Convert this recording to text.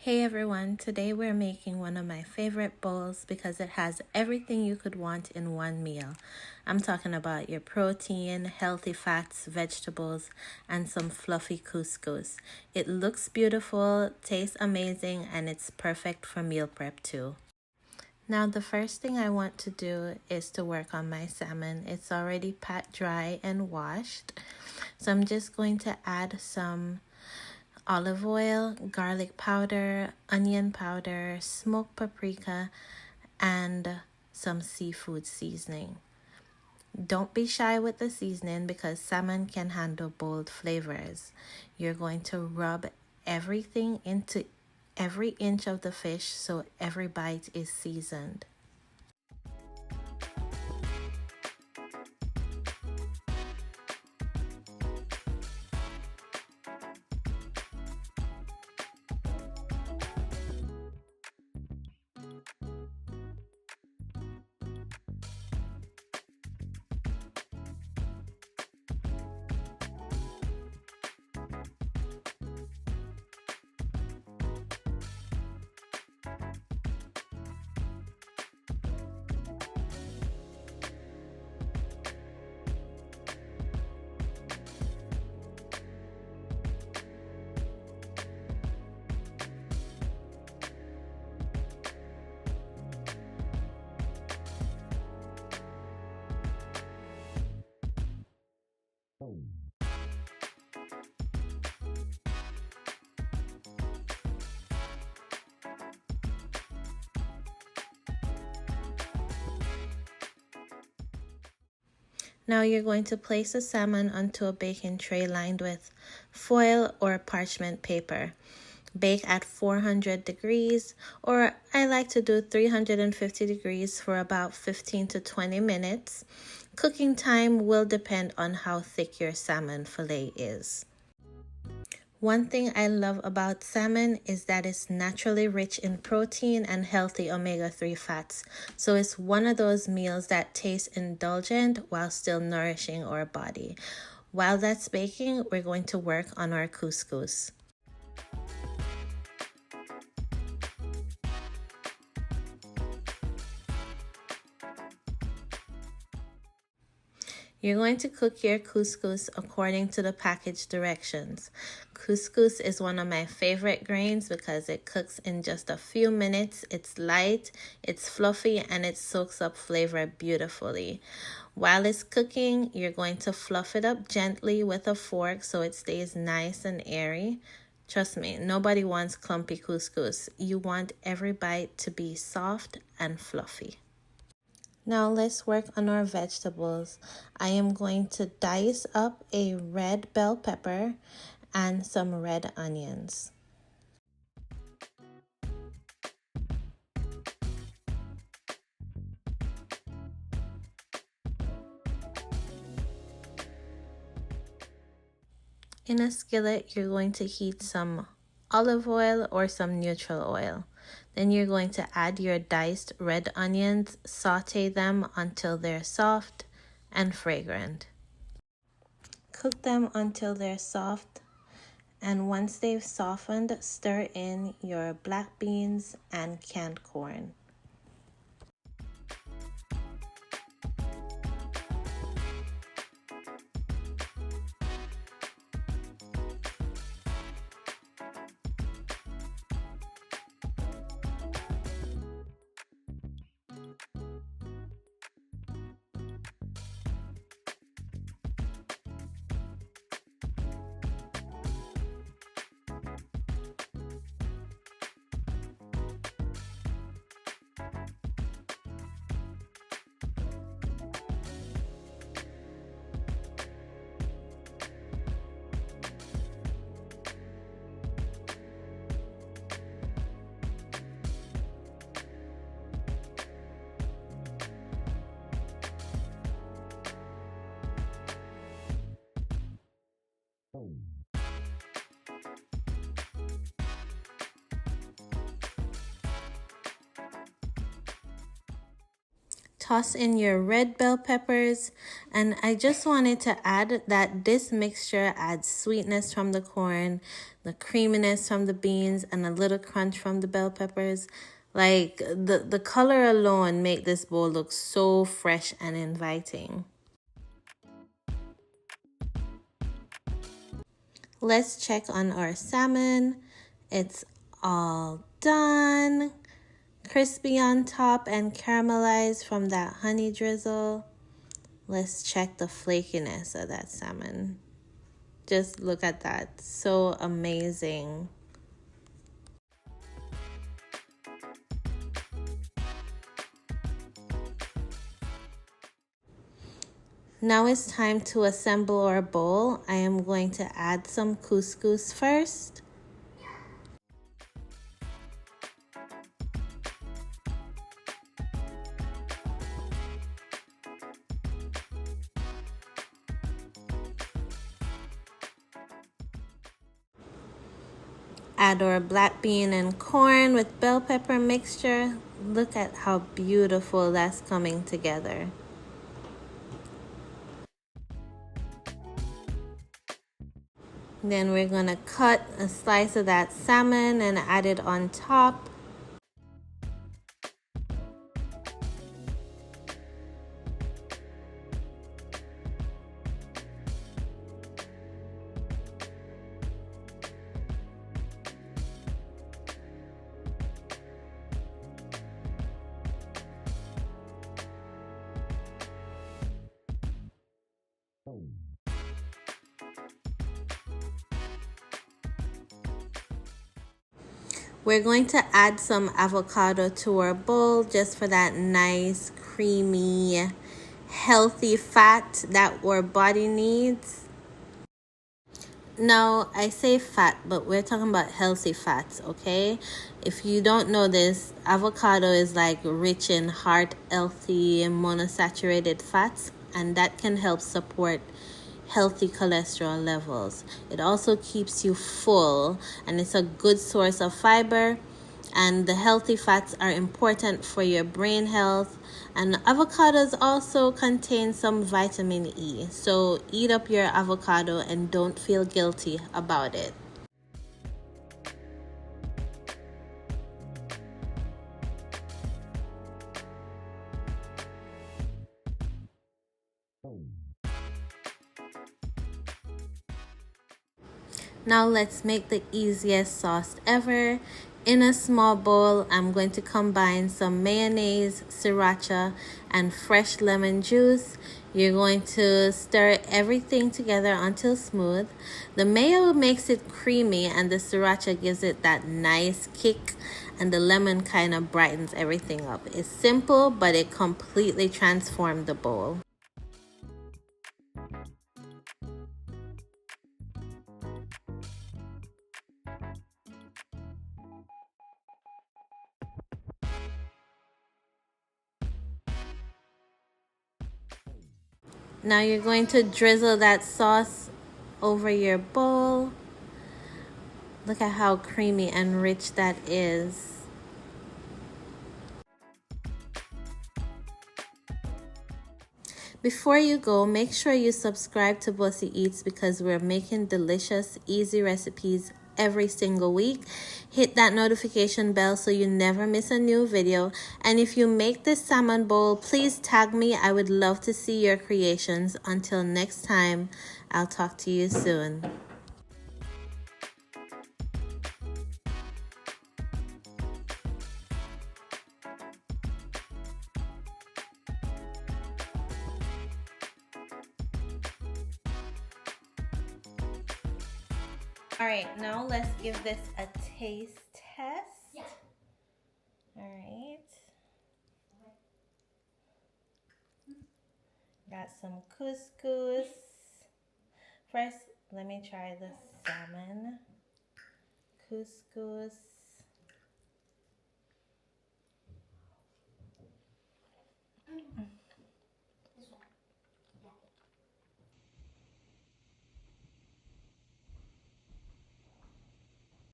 Hey everyone, today we're making one of my favorite bowls because it has everything you could want in one meal. I'm talking about your protein, healthy fats, vegetables, and some fluffy couscous. It looks beautiful, tastes amazing, and it's perfect for meal prep too. Now the first thing I want to do is to work on my salmon. It's already pat dry and washed. So I'm just going to add some olive oil, garlic powder, onion powder, smoked paprika, and some seafood seasoning. Don't be shy with the seasoning because salmon can handle bold flavors. You're going to rub everything into every inch of the fish so every bite is seasoned. Now you're going to place the salmon onto a baking tray lined with foil or parchment paper. Bake at 400 degrees, or I like to do 350 degrees for about 15 to 20 minutes. Cooking time will depend on how thick your salmon fillet is. One thing I love about salmon is that it's naturally rich in protein and healthy omega-3 fats. So it's one of those meals that tastes indulgent while still nourishing our body. While that's baking, we're going to work on our couscous. You're going to cook your couscous according to the package directions. Couscous is one of my favorite grains because it cooks in just a few minutes. It's light, it's fluffy, and it soaks up flavor beautifully. While it's cooking, you're going to fluff it up gently with a fork so it stays nice and airy. Trust me, nobody wants clumpy couscous. You want every bite to be soft and fluffy. Now let's work on our vegetables. I am going to dice up a red bell pepper and some red onions. In a skillet, you're going to heat some olive oil or some neutral oil. Then you're going to add your diced red onions, saute them until they're soft and fragrant. Cook them until they're soft, and once they've softened, stir in your black beans and canned corn. Toss in your red bell peppers, and I just wanted to add that this mixture adds sweetness from the corn, the creaminess from the beans, and a little crunch from the bell peppers. Like the color alone make this bowl look so fresh and inviting. Let's check on our salmon. It's all done. Crispy on top and caramelized from that honey drizzle. Let's check the flakiness of that salmon. Just look at that. So amazing. Now it's time to assemble our bowl. I am going to add some couscous first. Add our black bean and corn with bell pepper mixture. Look at how beautiful that's coming together. Then we're gonna cut a slice of that salmon and add it on top. We're going to add some avocado to our bowl just for that nice, creamy, healthy fat that our body needs. No, I say fat, but we're talking about healthy fats, okay? If you don't know this, avocado is like rich in heart healthy and monosaturated fats, and that can help support healthy cholesterol levels. It also keeps you full, and it's a good source of fiber, and the healthy fats are important for your brain health. And avocados also contain some vitamin E, so eat up your avocado and don't feel guilty about it. Now let's make the easiest sauce ever. In a small bowl, I'm going to combine some mayonnaise, sriracha, and fresh lemon juice. You're going to stir everything together until smooth. The mayo makes it creamy and the sriracha gives it that nice kick, and the lemon kind of brightens everything up. It's simple, but it completely transformed the bowl. Now you're going to drizzle that sauce over your bowl. Look at how creamy and rich that is. Before you go, make sure you subscribe to Bosi Eats because we're making delicious, easy recipes every single week. Hit that notification bell so you never miss a new video. And if you make this salmon bowl, please tag me. I would love to see your creations. Until next time, I'll talk to you soon. All right, now let's give this a taste test. Yeah. All right. Got some couscous. First, let me try the salmon. Couscous.